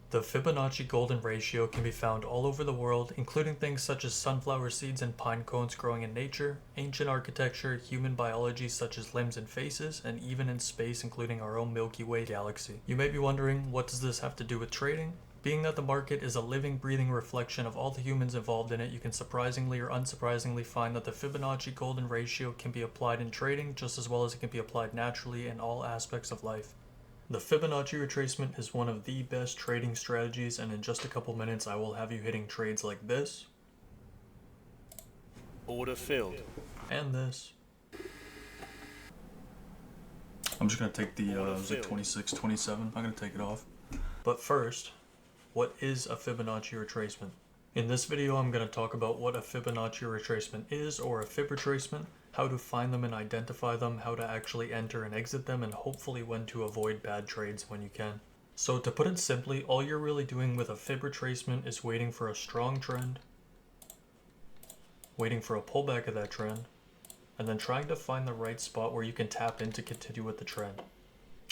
The Fibonacci golden ratio can be found all over the world, including things such as sunflower seeds and pine cones growing in nature, ancient architecture, human biology such as limbs and faces, and even in space including our own Milky Way galaxy. You may be wondering, what does this have to do with trading? Being that the market is a living, breathing reflection of all the humans involved in it, you can surprisingly or unsurprisingly find that the Fibonacci golden ratio can be applied in trading just as well as it can be applied naturally in all aspects of life. The Fibonacci retracement is one of the best trading strategies, and in just a couple minutes I will have you hitting trades like this. Order filled. And this. I'm just going to take the, it was like 26, 27. I'm going to take it off. But first, what is a Fibonacci retracement? In this video, I'm going to talk about what a Fibonacci retracement is, or a Fib retracement, how to find them and identify them, how to actually enter and exit them, and hopefully when to avoid bad trades when you can. So to put it simply, all you're really doing with a Fib retracement is waiting for a strong trend, waiting for a pullback of that trend, and then trying to find the right spot where you can tap in to continue with the trend.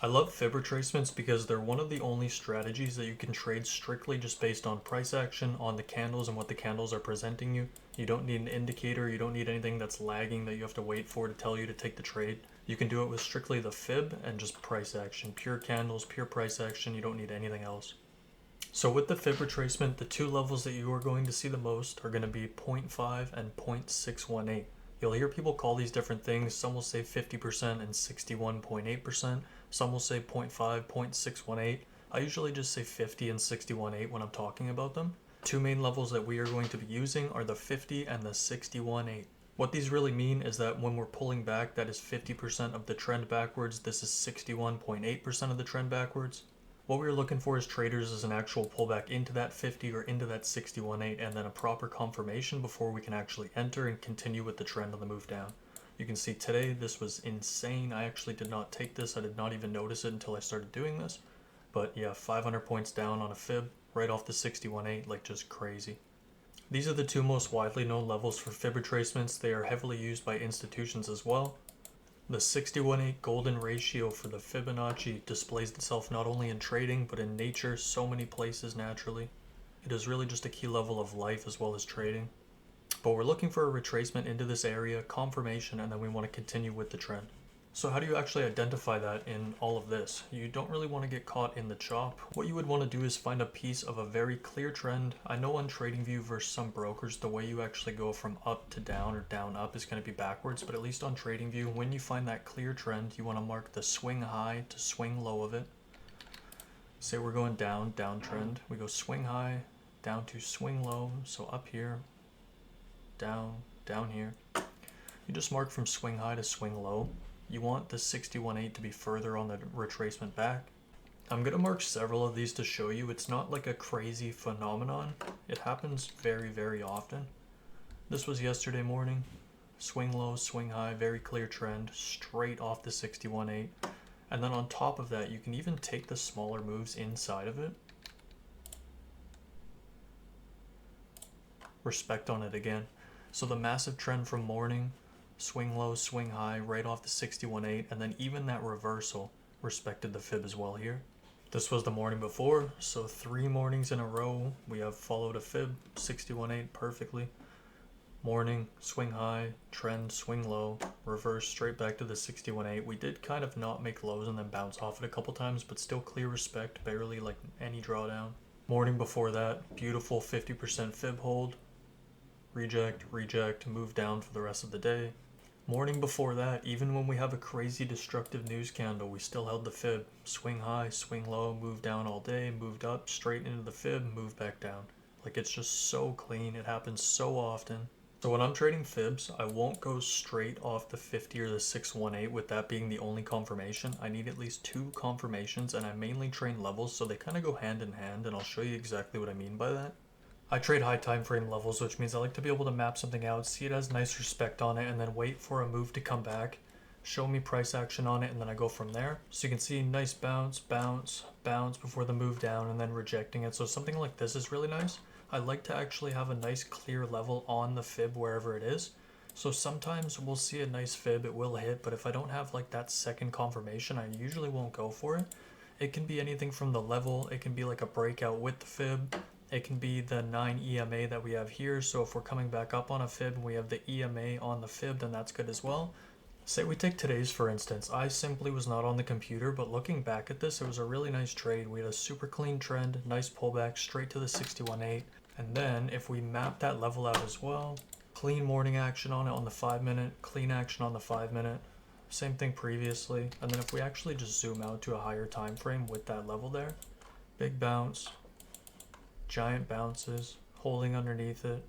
I love Fib retracements because they're one of the only strategies that you can trade strictly just based on price action, on the candles and what the candles are presenting you. You don't need an indicator, you don't need anything that's lagging that you have to wait for to tell you to take the trade. You can do it with strictly the Fib and just price action. Pure candles, pure price action, you don't need anything else. So with the Fib retracement, the two levels that you are going to see the most are going to be 0.5 and 0.618. You'll hear people call these different things. Some will say 50% and 61.8%. Some will say 0.5, 0.618. I usually just say 50 and 61.8 when I'm talking about them. Two main levels that we are going to be using are the 50 and the 61.8. What these really mean is that when we're pulling back, that is 50% of the trend backwards. This is 61.8% of the trend backwards. What we're looking for as traders is an actual pullback into that 50 or into that 61.8 and then a proper confirmation before we can actually enter and continue with the trend on the move down. You can see today this was insane. I actually did not take this. I did not even notice it until I started doing this. But yeah, 500 points down on a Fib right off the 61.8, like just crazy. These are the two most widely known levels for Fib retracements. They are heavily used by institutions as well. The 61.8 golden ratio for the Fibonacci displays itself not only in trading, but in nature, so many places naturally. It is really just a key level of life as well as trading. But we're looking for a retracement into this area, confirmation, and then we want to continue with the trend. So how do you actually identify that in all of this? You don't really want to get caught in the chop. What you would want to do is find a piece of a very clear trend. I know on TradingView versus some brokers, the way you actually go from up to down or down up is going to be backwards, but at least on TradingView, when you find that clear trend, you want to mark the swing high to swing low of it. Say we're going down, downtrend. We go swing high, down to swing low, so up here, down, down here. You just mark from swing high to swing low. You want the 61.8 to be further on the retracement back. I'm going to mark several of these to show you. It's not like a crazy phenomenon. It happens very, very often. This was yesterday morning. Swing low, swing high, very clear trend, straight off the 61.8. And then on top of that, you can even take the smaller moves inside of it. Respect on it again. So the massive trend from morning, swing low, swing high, right off the 61.8, and then even that reversal respected the Fib as well here. This was the morning before, so 3 mornings in a row we have followed a Fib, 61.8 perfectly. Morning, swing high, trend, swing low, reverse straight back to the 61.8. We did kind of not make lows and then bounce off it a couple times, but still clear respect, barely like any drawdown. Morning before that, beautiful 50% Fib hold, reject, reject, move down for the rest of the day. Morning before that, even when we have a crazy destructive news candle, we still held the Fib. Swing high, swing low, moved down all day, moved up, straight into the Fib, moved back down. Like it's just so clean, it happens so often. So when I'm trading Fibs, I won't go straight off the 50 or the 618 with that being the only confirmation. I need at least 2 confirmations, and I mainly trade levels, so they kind of go hand in hand, and I'll show you exactly what I mean by that. I trade high time frame levels, which means I like to be able to map something out, see it has nice respect on it, and then wait for a move to come back, show me price action on it, and then I go from there. So you can see nice bounce, bounce, bounce before the move down, and then rejecting it. So something like this is really nice. I like to actually have a nice clear level on the Fib wherever it is. So sometimes we'll see a nice Fib, it will hit, but if I don't have like that second confirmation, I usually won't go for it. It can be anything from the level, it can be like a breakout with the fib, it can be the 9 EMA that we have here. So if we're coming back up on a fib and we have the EMA on the fib, then that's good as well. Say we take today's for instance. I simply was not on the computer, but looking back at this, it was a really nice trade. We had a super clean trend, nice pullback straight to the 61.8. And then if we map that level out as well, clean morning action on it on the 5 minute, clean action on the 5 minute, same thing previously. And then if we actually just zoom out to a higher time frame with that level there, big bounce, giant bounces, holding underneath it,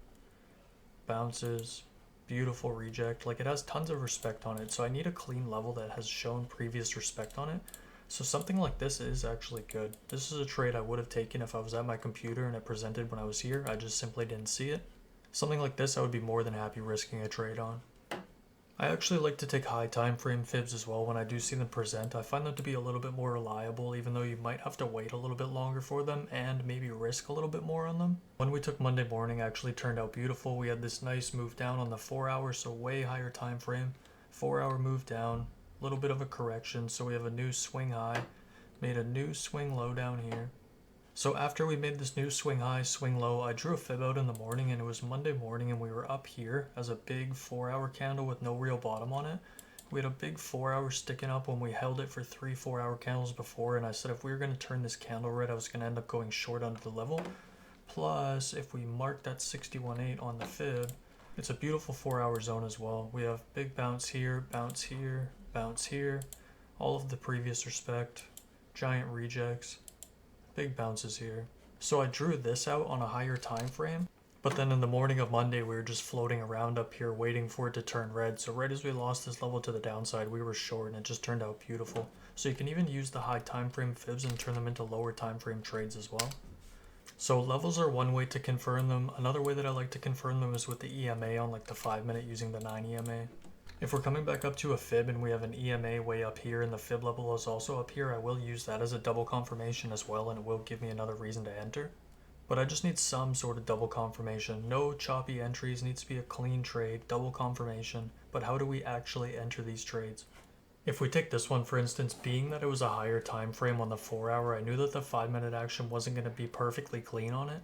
bounces, beautiful reject. Like, it has tons of respect on it, so I need a clean level that has shown previous respect on it. So something like this is actually good. This is a trade I would have taken if I was at my computer and it presented when I was here. I just simply didn't see it. Something like this I would be more than happy risking a trade on. I actually like to take high time frame fibs as well when I do see them present. I find them to be a little bit more reliable, even though you might have to wait a little bit longer for them and maybe risk a little bit more on them. When we took Monday morning, actually turned out beautiful. We had this nice move down on the 4 hour, so way higher time frame. 4 hour move down, a little bit of a correction, so we have a new swing high, made a new swing low down here. So after we made this new swing high, swing low, I drew a fib out in the morning, and it was Monday morning and we were up here as a big 4 hour candle with no real bottom on it. We had a big 4 hour sticking up when we held it for 3 4 hour candles before, and I said if we were going to turn this candle red, I was going to end up going short under the level. Plus, if we mark that 61.8 on the fib, it's a beautiful 4 hour zone as well. We have big bounce here, bounce here, bounce here, all of the previous respect, giant rejects, big bounces here. So I drew this out on a higher time frame, but then in the morning of Monday we were just floating around up here waiting for it to turn red. So right as we lost this level to the downside, we were short, and it just turned out beautiful. So you can even use the high time frame fibs and turn them into lower time frame trades as well. So levels are one way to confirm them. Another way that I like to confirm them is with the EMA on like the 5 minute using the 9 EMA. If we're coming back up to a fib and we have an EMA way up here and the fib level is also up here, I will use that as a double confirmation as well, and it will give me another reason to enter. But I just need some sort of double confirmation. No choppy entries, needs to be a clean trade, double confirmation. But how do we actually enter these trades? If we take this one for instance, being that it was a higher time frame on the 4 hour, I knew that the 5 minute action wasn't going to be perfectly clean on it.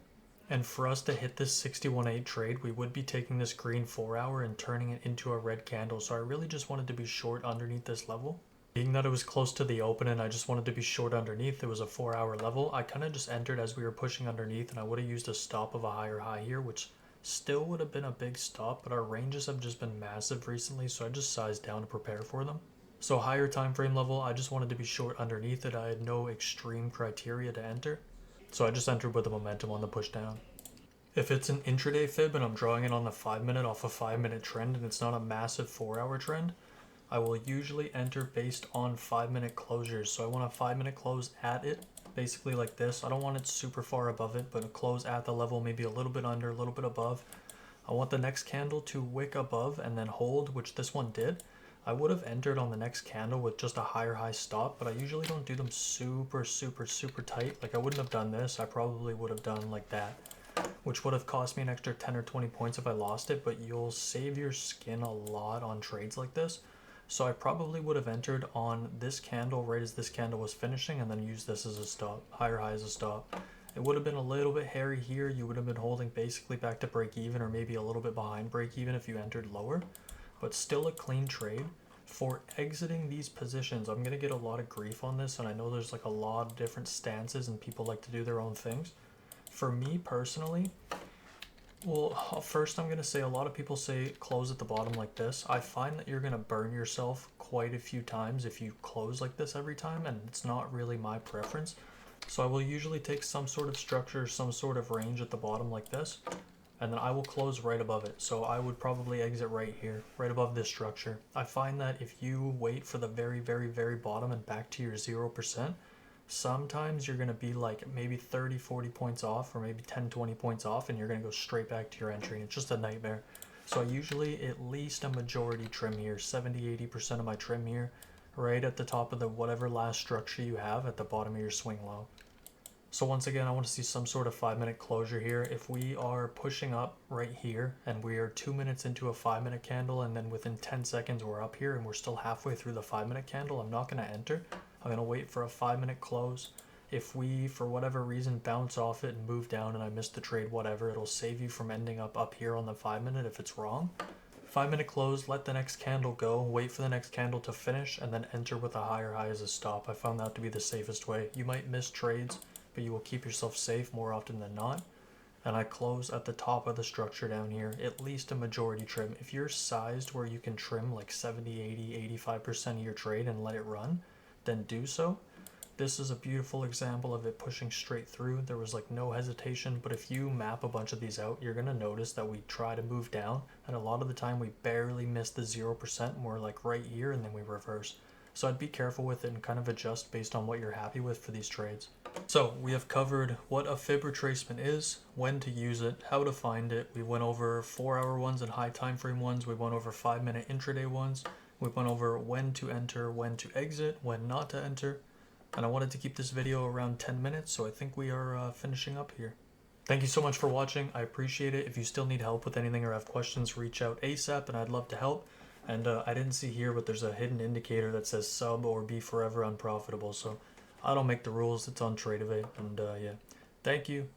And for us to hit this 61.8 trade, we would be taking this green 4 hour and turning it into a red candle. So I really just wanted to be short underneath this level. Being that it was close to the open and I just wanted to be short underneath, it was a 4 hour level. I kind of just entered as we were pushing underneath, and I would have used a stop of a higher high here, which still would have been a big stop, but our ranges have just been massive recently, so I just sized down to prepare for them. So higher time frame level, I just wanted to be short underneath it. I had no extreme criteria to enter. So I just entered with the momentum on the push down. If it's an intraday fib and I'm drawing it on the 5 minute off a 5 minute trend and it's not a massive 4 hour trend, I will usually enter based on 5 minute closures. So I want a 5 minute close at it, basically like this. I don't want it super far above it, but a close at the level, maybe a little bit under, a little bit above. I want the next candle to wick above and then hold, which this one did. I would have entered on the next candle with just a higher high stop, but I usually don't do them super tight. Like, I wouldn't have done this. I probably would have done like that, which would have cost me an extra 10 or 20 points if I lost it, but you'll save your skin a lot on trades like this. So I probably would have entered on this candle right as this candle was finishing and then used this as a stop, higher high as a stop. It would have been a little bit hairy here. You would have been holding basically back to break even, or maybe a little bit behind break even if you entered lower, but still a clean trade. For exiting these positions, I'm going to get a lot of grief on this, and I know there's like a lot of different stances and people like to do their own things. For me personally, well, first I'm going to say a lot of people say close at the bottom like this. I find that you're going to burn yourself quite a few times if you close like this every time, and it's not really my preference. So I will usually take some sort of structure, some sort of range at the bottom like this, and then I will close right above it. So I would probably exit right here, right above this structure. I find that if you wait for the very bottom and back to your 0%, sometimes you're going to be like maybe 30-40 points off, or maybe 10-20 points off, and you're going to go straight back to your entry. It's just a nightmare. So I usually at least a majority trim here, 70-80% of my trim here, right at the top of the whatever last structure you have at the bottom of your swing low. So once again, I want to see some sort of 5 minute closure here. If we are pushing up right here and we are 2 minutes into a 5 minute candle, and then within 10 seconds we're up here and we're still halfway through the 5 minute candle, I'm not going to enter. I'm going to wait for a 5-minute close. If we, for whatever reason, bounce off it and move down and I miss the trade, whatever, it'll save you from ending up here on the 5-minute if it's wrong. 5-minute close, let the next candle go, wait for the next candle to finish, and then enter with a higher high as a stop. I found that to be the safest way. You might miss trades, but you will keep yourself safe more often than not. And I close at the top of the structure down here, at least a majority trim. If you're sized where you can trim like 70, 80, 85% of your trade and let it run, then do so. This is a beautiful example of it pushing straight through. There was like no hesitation, but if you map a bunch of these out, you're gonna notice that we try to move down, and a lot of the time we barely miss the 0%, and we're like right here, and then we reverse. So I'd be careful with it and kind of adjust based on what you're happy with for these trades. So we have covered what a fib retracement is, when to use it, how to find it. We went over 4-hour ones and high time frame ones. We went over 5-minute intraday ones. We went over when to enter, when to exit, when not to enter. And I wanted to keep this video around 10 minutes, so I think we are finishing up here. Thank you so much for watching. I appreciate it. If you still need help with anything or have questions, reach out ASAP and I'd love to help. And I didn't see here, but there's a hidden indicator that says sub or be forever unprofitable. So I don't make the rules. It's on Trade of It. And yeah, thank you.